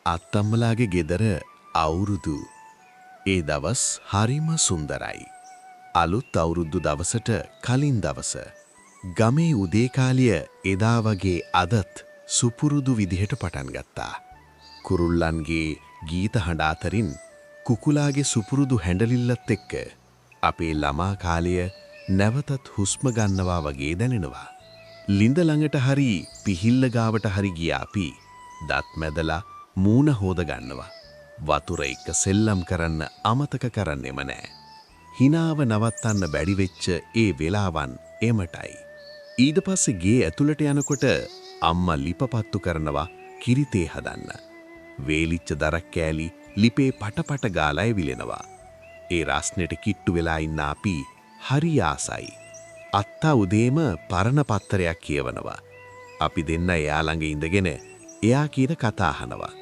අත්තම්මලාගේ ගෙදර අවුරුදු. ඒ දවස් හරිම සුන්දරයි. අලුත් අවුරුද්දු දවසට කලින් දවස. ගමේ උදේ කාලිය එදා වගේ අදත් සුපුරුදු විදිහට පටන් ගත්තා. කුරුල්ලන්ගේ ගීත හඬ අතරින් කුකුලාගේ සුපුරුදු හැඬලිල්ලත් එක්ක අපේ ළමා කාලය නැවතත් හුස්ම ගන්නවා වගේ දැනෙනවා. ලිඳ ළඟට හරි පිහිල්ල ගාවට හරි ගියා අපි දත් මැදලා මූණ හොද ගන්නවා. වතුර එක්ක සෙල්ලම් කරන්න අමතක කරන්නෙම නෑ. හිනාව නවත්තන්න බැරි වෙච්ච ඒ වෙලාවන් එමටයි. ඊට පස්සේ ගේ ඇතුළට යනකොට අම්මා ලිපපත්තු කරනවා කිරිතේ හදන්න. වේලිච්ච දරක් කෑලි ලිපේ පටපට ගාලා එවිලෙනවා. ඒ රස්නෙට කිට්ටු වෙලා ඉන්න අපි හරි ආසයි. අත්තා උදේම පරණ පත්තරයක් කියවනවා. අපි දෙන්න එයා ළඟ ඉඳගෙන එයා කියන කතා අහනවා.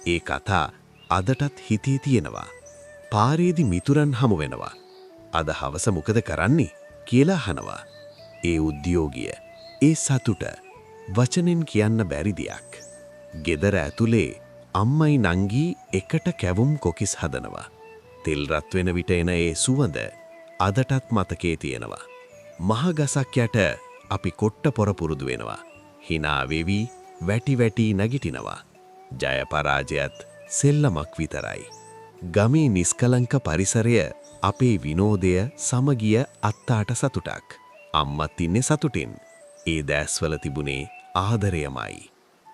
ඒ කතා අදටත් හිතේ තියෙනවා. පාරේදි මිතුරන් හමු වෙනවා. අද හවස මොකද කරන්නේ කියලා අහනවා. ඒ උද්‍යෝගිය, ඒ සතුට වචනෙන් කියන්න බැරි දෙයක්. ගෙදර ඇතුලේ අම්මයි නංගි එකට කැවුම් කොකිස් හදනවා. තෙල් රත් වෙන විට එන ඒ සුවඳ අදටත් මතකේ තියෙනවා. මහ ගසක් යට අපි කොට්ට පොර පුරුදු වෙනවා. hina වෙවි වැටි වැටි නැගිටිනවා. ජය පරාජයත් සෙල්ලමක් විතරයි. ගමේ නිස්කලංක පරිසරය අපේ විනෝදය සමගිය අත්තාට සතුටක්. අම්මත් ඉන්නේ සතුටින්. ඒ දැස්වල තිබුණේ ආදරයමයි.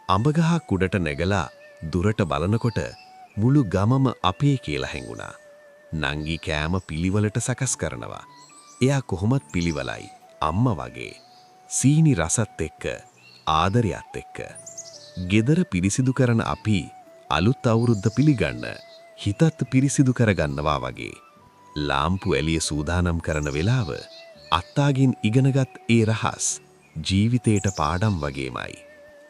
අඹගහක් උඩට නැගලා දුරට බලනකොට මුළු ගමම අපේ කියලා හැඟුණා. නංගි කෑම පිළිවෙලට සකස් කරනවා. එයා කොහොමත් පිළිවෙලයි අම්මා වගේ. සීනි රසත් එක්ක ආදරයත් එක්ක. ගෙදර පිරිසිදු කරන අපි අලුත් අවුරුද්ද පිළිගන්න හිතත් පිරිසිදු කරගන්නවා වගේ. ලාම්පු එළිය සූදානම් කරන වෙලාව අත්තාගෙන් ඉගෙනගත් ඒ රහස් ජීවිතේට පාඩම් වගේමයි.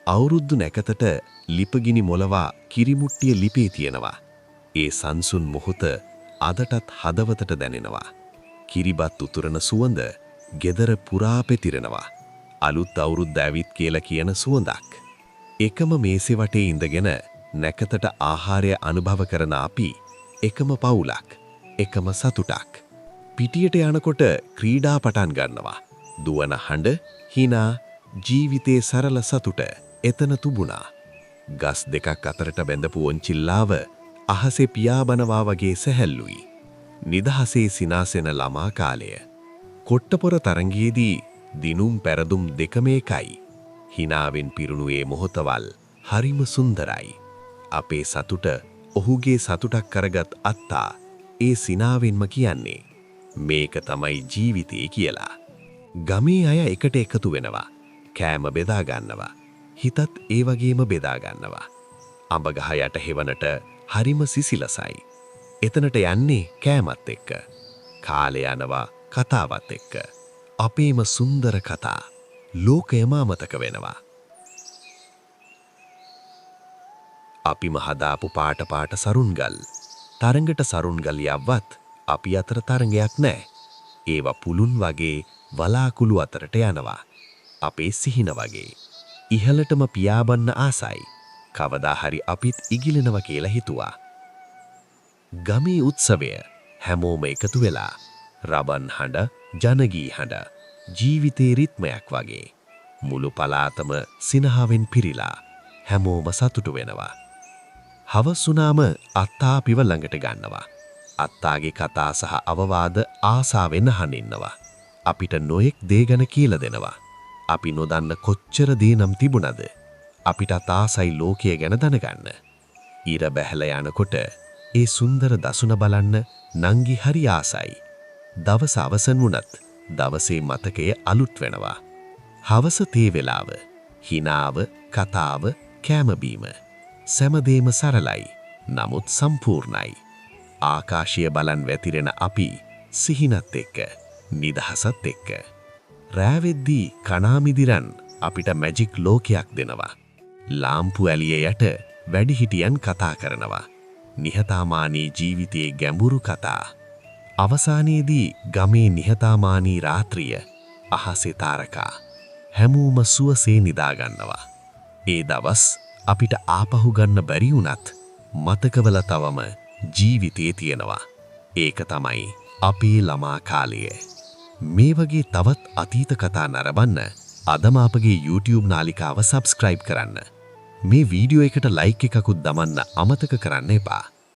අවුරුද්දු නැකතට ලිපගිනි මොලවා කිරිමුට්ටිය ලිපේ තියෙනවා. ඒ සංසුන් මොහොත අදටත් හදවතට දැනෙනවා. කිරිබත් උතුරන සුවඳ ගෙදර පුරා පෙතිරෙනවා. අලුත් අවුරුද්ද ඇවිත් කියලා කියන සුවඳක්. එකම මේසෙ වටේ ඉඳගෙන නැකතට ආහාරය අනුභව කරන අපි එකම පවුලක්, එකම සතුටක්. පිටියට යනකොට ක්‍රීඩා පටන් ගන්නවා. දුවන හඬ, hina ජීවිතේ සරල සතුට එතන තිබුණා. ගස් දෙකක් අතරට බැඳපු ඔන්චිල්ලාව අහසේ පියාඹනවා වගේ සැහැල්ලුයි. නිදහසේ සිනාසෙන ළමා කාලය. කොට්ටපොර තරංගයේදී දිනුම් පැරදුම් දෙකම එකයි. හිනාවෙන් පිරුණු ඒ මොහොතවල් හරිම සුන්දරයි. අපේ සතුට ඔහුගේ සතුටක් කරගත් අත්තා ඒ සිනාවෙන්ම කියන්නේ මේක තමයි ජීවිතය කියලා. ගමේ අය එකට එකතු වෙනවා. කෑම බෙදා ගන්නවා. හිතත් ඒ වගේම බෙදා ගන්නවා. අඹගහ යට හෙවණට හරිම සිසිලසයි. එතනට යන්නේ කෑමත් එක්ක. කාලය යනවා කතාවත් එක්ක. අපේම සුන්දර කතා ලෝකයම අමතක වෙනවා. අපිම හදාපු පාට සරුන්ගල්. තරඟට සරුන්ගල් යවවත් අපි අතර තරඟයක් නැහැ. ඒවා පුළුන් වගේ වලාකුළු අතරට යනවා. අපේ සිහින වගේ. ඉහළටම පියාඹන්න ආසයි. කවදා හරි අපිත් ඉගිලෙනවා කියලා හිතුවා. ගමේ උත්සවය හැමෝම එකතු වෙලා රබන් හඬ, ජනගී හඬ, ජීවිතේ රිද්මයක් වගේ මුළු පළාතම සිනහවෙන් පිරීලා හැමෝම සතුටු වෙනවා. හවස් වුණාම අත්තා අපිව ළඟට ගන්නවා. අත්තාගේ කතා සහ අවවාද ආසාවෙන් අහන්න ඉන්නවා. අපිට නොයෙක් දේ ගැන කියලා දෙනවා. අපි නොදන්න කොච්චර දේ නම් තිබුණද අපිට ආසයි ලෝකය ගැන දැනගන්න. ඉර බැහැලා යනකොට ඒ සුන්දර දසුන බලන්න නංගි හරි ආසයි. දවස අවසන් වුණත් දවසේ මතකය අලුත් වෙනවා. හවස තේ වෙලාව, හිනාව, කතාව, කෑම බීම සෑමදේම සරලයි. නමුත් සම්පූර්ණයි. ආකාශය බලන් වැතිරෙන අපි සිහිනත් එක්ක, නිදහසත් එක්ක. රෑවෙද්දී කණාමිදිරන් අපිට මැජික් ලෝකයක් දෙනවා. ලාම්පු ඇලිය යට වැඩිහිටියන් කතා කරනවා. නිහතමානී ජීවිතයේ ගැඹුරු කතා. අවසානයේදී ගමේ නිහතමානී රාත්‍රිය අහසේ තාරකා හැමෝම සුවසේ නිදා ගන්නවා. ඒ දවස් අපිට ආපහු ගන්න බැරි වුණත් මතකවල තවම ජීවිතේ තියෙනවා. ඒක තමයි අපේ ළමා කාලය. මේ වගේ තවත් අතීත කතා නරඹන්න අදම අපගේ YouTube නාලිකාව subscribe කරන්න. මේ වීඩියෝ එකට like එකකුත් දමන්න අමතක කරන්න එපා.